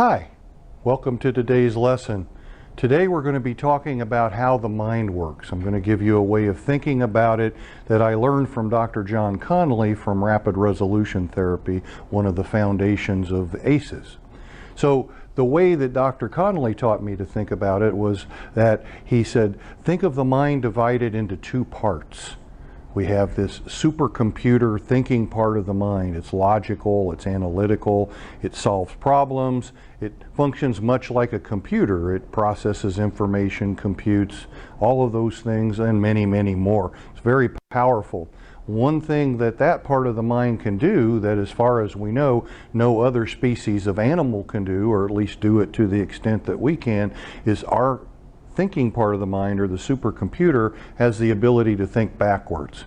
Hi, welcome to today's lesson. Today we're going to be talking about how the mind works. I'm going to give you a way of thinking about it that I learned from Dr. John Connolly from Rapid Resolution Therapy, one of the foundations of the ACEs. So the way that Dr. Connolly taught me to think about it was that he said, think of the mind divided into two parts. We have this supercomputer thinking part of the mind. It's logical, it's analytical, it solves problems, it functions much like a computer. It processes information, computes, all of those things, and many, many more. It's very powerful. One thing that that part of the mind can do that, as far as we know, no other species of animal can do, or at least do it to the extent that we can, is our thinking part of the mind, or the supercomputer, has the ability to think backwards.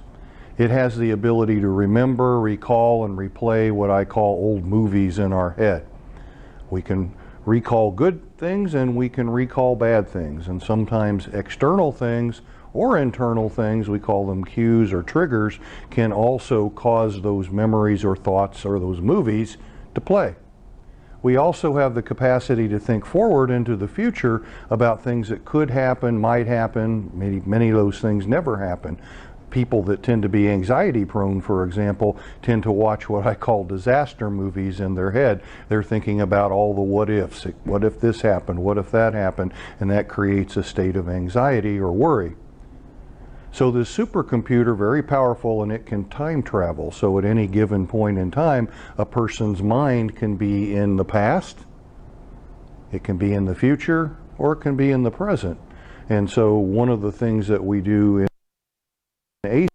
It has the ability to remember, recall, and replay what I call old movies in our head. We can recall good things and we can recall bad things, and sometimes external things or internal things, we call them cues or triggers, can also cause those memories or thoughts or those movies to play. We also have the capacity to think forward into the future about things that could happen, might happen. Many of those things never happen. People that tend to be anxiety prone, for example, tend to watch what I call disaster movies in their head. They're thinking about all the what ifs. What if this happened? What if that happened? And that creates a state of anxiety or worry. So this supercomputer, very powerful, and it can time travel. So at any given point in time, a person's mind can be in the past, it can be in the future, or it can be in the present. And so one of the things that we do in ACE,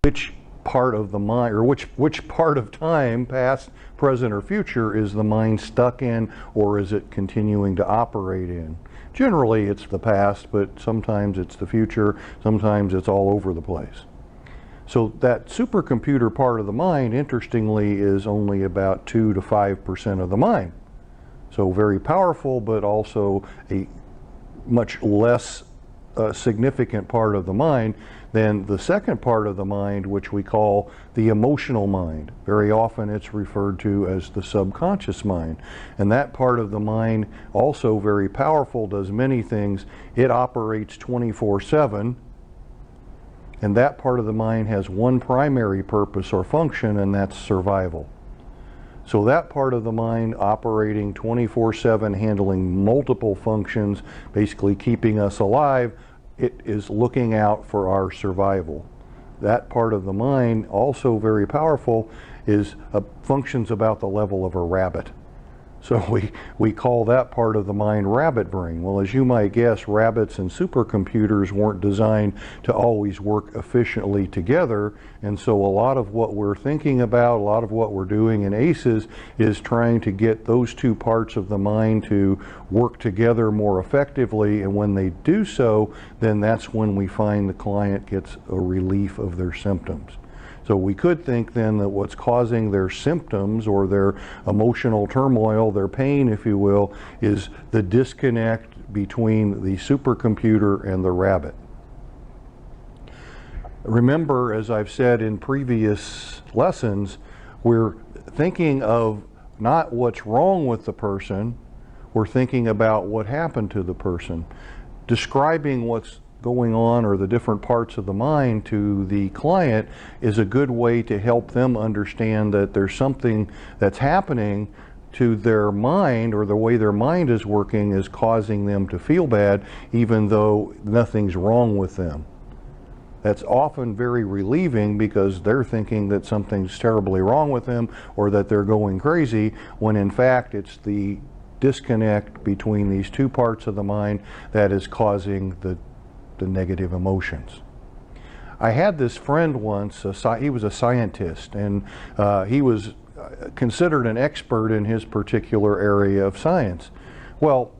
which part of the mind, or which part of time, past, present, or future, is the mind stuck in, or is it continuing to operate in? Generally it's the past, but sometimes it's the future, sometimes it's all over the place. So that supercomputer part of the mind, interestingly, is only about 2 to 5% of the mind. So very powerful, but also a much less significant part of the mind than the second part of the mind, which we call the emotional mind. Very often it's referred to as the subconscious mind. And that part of the mind, also very powerful, does many things. It operates 24/7, and that part of the mind has one primary purpose or function, and that's survival. So that part of the mind operating 24/7, handling multiple functions, basically keeping us alive, it is looking out for our survival. That part of the mind, also very powerful, is functions about the level of a rabbit. So we call that part of the mind rabbit brain. Well, as you might guess, rabbits and supercomputers weren't designed to always work efficiently together, and so a lot of what we're thinking about, a lot of what we're doing in ACEs, is trying to get those two parts of the mind to work together more effectively, and when they do so, then that's when we find the client gets a relief of their symptoms. So we could think then that what's causing their symptoms, or their emotional turmoil, their pain, if you will, is the disconnect between the supercomputer and the rabbit. Remember, as I've said in previous lessons, we're thinking of not what's wrong with the person, we're thinking about what happened to the person. Describing what's going on, or the different parts of the mind, to the client is a good way to help them understand that there's something that's happening to their mind, or the way their mind is working is causing them to feel bad, even though nothing's wrong with them. That's often very relieving, because they're thinking that something's terribly wrong with them, or that they're going crazy, when in fact it's the disconnect between these two parts of the mind that is causing the negative emotions. I had this friend once, he was a scientist, and he was considered an expert in his particular area of science. Well,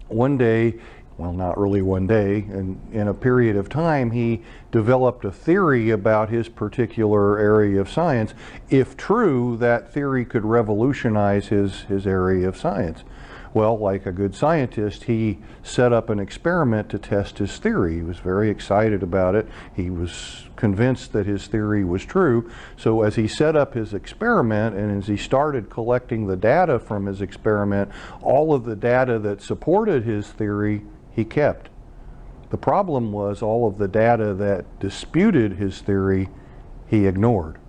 one day, well, not really one day, in a period of time, he developed a theory about his particular area of science. If true, that theory could revolutionize his area of science. Well, like a good scientist, he set up an experiment to test his theory. He was very excited about it. He was convinced that his theory was true. So as he set up his experiment and as he started collecting the data from his experiment, all of the data that supported his theory, he kept. The problem was all of the data that disputed his theory, he ignored.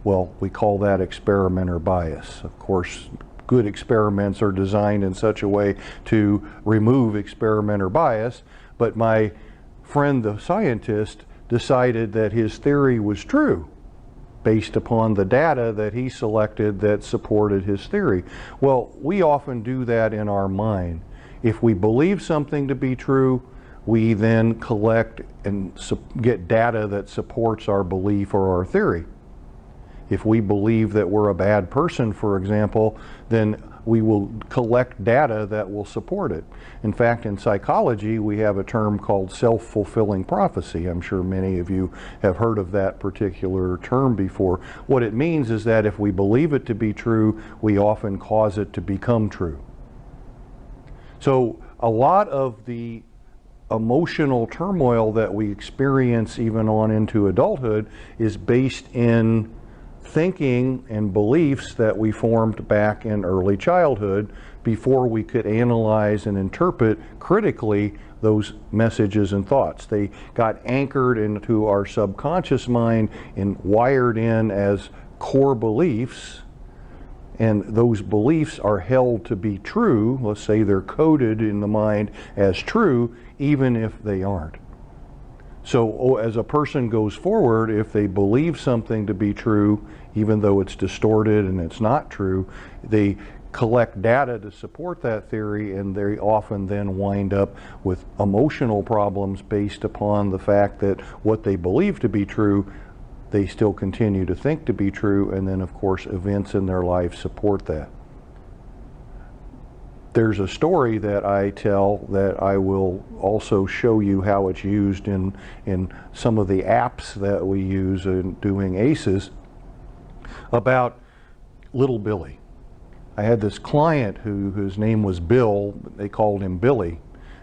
Well, we call that experimenter bias. Of course, good experiments are designed in such a way to remove experimenter bias, but my friend the scientist decided that his theory was true based upon the data that he selected that supported his theory. Well, we often do that in our mind. If we believe something to be true, we then collect and get data that supports our belief or our theory. If we believe that we're a bad person, for example, then we will collect data that will support it. In fact, in psychology, we have a term called self-fulfilling prophecy. I'm sure many of you have heard of that particular term before. What it means is that if we believe it to be true, we often cause it to become true. So a lot of the emotional turmoil that we experience even on into adulthood is based in thinking and beliefs that we formed back in early childhood before we could analyze and interpret critically those messages and thoughts. They got anchored into our subconscious mind and wired in as core beliefs, and those beliefs are held to be true. Let's say they're coded in the mind as true, even if they aren't. So as a person goes forward, if they believe something to be true, even though it's distorted and it's not true, they collect data to support that theory, and they often then wind up with emotional problems based upon the fact that what they believe to be true, they still continue to think to be true, and then of course events in their life support that. There's a story that I tell that I will also show you how it's used in some of the apps that we use in doing ACEs, about little Billy. I had this client whose name was Bill, they called him Billy,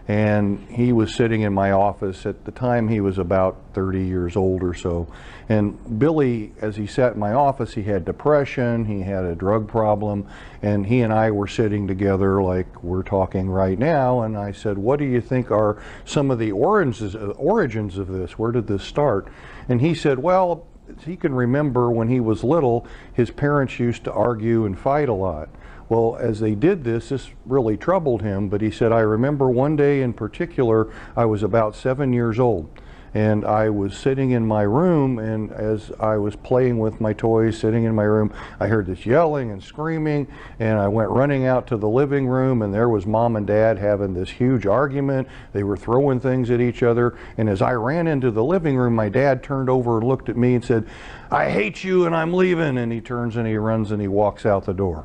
and he was sitting in my office. At the time he was about 30 years old or so, and Billy, as he sat in my office, he had depression, he had a drug problem, and he and I were sitting together like we're talking right now, and I said, what do you think are some of the origins of this? Where did this start? And he said, well, he can remember when he was little, his parents used to argue and fight a lot. Well, as they did this really troubled him, but he said, I remember one day in particular, I was about 7 years old, and I was sitting in my room, and as I was playing with my toys, sitting in my room, I heard this yelling and screaming, and I went running out to the living room, and there was Mom and Dad having this huge argument. They were throwing things at each other, and as I ran into the living room, my dad turned over and looked at me and said, I hate you and I'm leaving, and he turns and he runs and he walks out the door.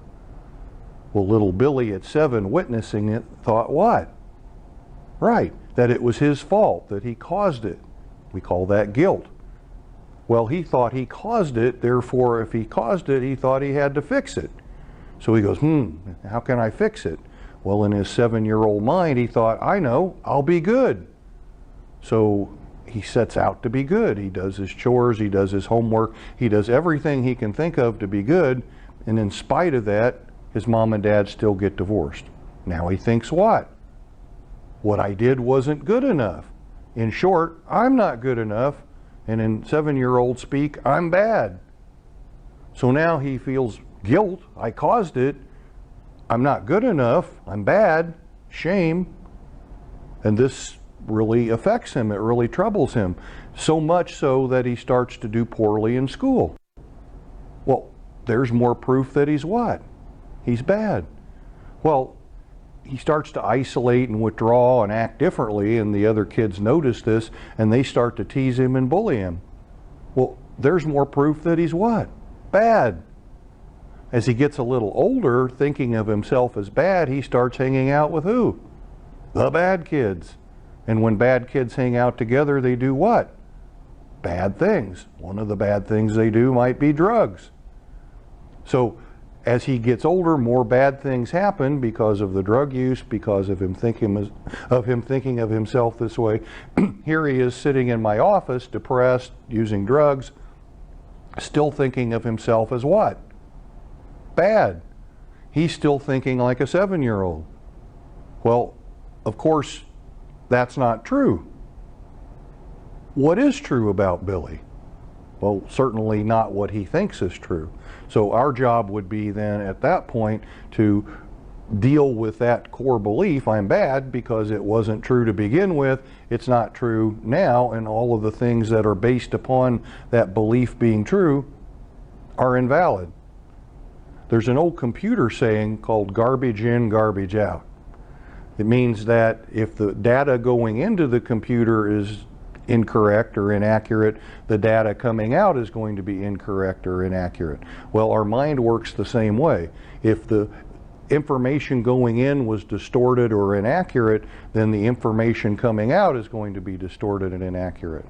Well, little Billy at 7, witnessing it, thought what? Right, that it was his fault, that he caused it. We call that guilt. Well, he thought he caused it, therefore if he caused it, he thought he had to fix it. So he goes, how can I fix it? Well, in his 7-year-old mind, he thought, I know, I'll be good. So he sets out to be good. He does his chores, he does his homework, he does everything he can think of to be good, and in spite of that, his mom and dad still get divorced. Now he thinks what? What I did wasn't good enough. In short, I'm not good enough, and in 7-year-old speak, I'm bad. So now he feels guilt, I caused it, I'm not good enough, I'm bad, shame, and this really affects him, it really troubles him, so much so that he starts to do poorly in school. Well, there's more proof that he's what? He's bad. Well, he starts to isolate and withdraw and act differently, and the other kids notice this and they start to tease him and bully him. Well, there's more proof that he's what? Bad. As he gets a little older, thinking of himself as bad, he starts hanging out with who? The bad kids. And when bad kids hang out together, they do what? Bad things. One of the bad things they do might be drugs. So as he gets older, more bad things happen because of the drug use, because of him thinking of himself this way. Here he is sitting in my office, depressed, using drugs, still thinking of himself as what? Bad. He's still thinking like a 7-year-old. Well, of course, that's not true. What is true about Billy? Well, certainly not what he thinks is true. So our job would be then at that point to deal with that core belief, I'm bad, because it wasn't true to begin with, it's not true now, and all of the things that are based upon that belief being true are invalid. There's an old computer saying called garbage in, garbage out. It means that if the data going into the computer is incorrect or inaccurate, the data coming out is going to be incorrect or inaccurate. Well, our mind works the same way. If the information going in was distorted or inaccurate, then the information coming out is going to be distorted and inaccurate.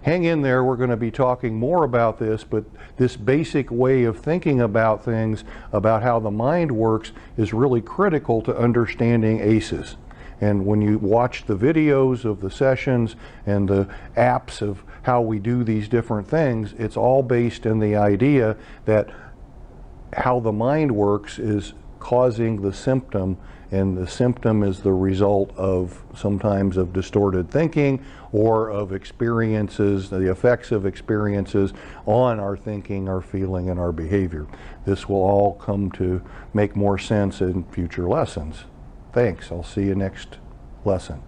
Hang in there, we're going to be talking more about this, but this basic way of thinking about things, about how the mind works, is really critical to understanding ACEs. And when you watch the videos of the sessions and the apps of how we do these different things, it's all based in the idea that how the mind works is causing the symptom, and the symptom is the result of sometimes of distorted thinking or of experiences, the effects of experiences on our thinking, our feeling, and our behavior. This will all come to make more sense in future lessons. Thanks. I'll see you next lesson.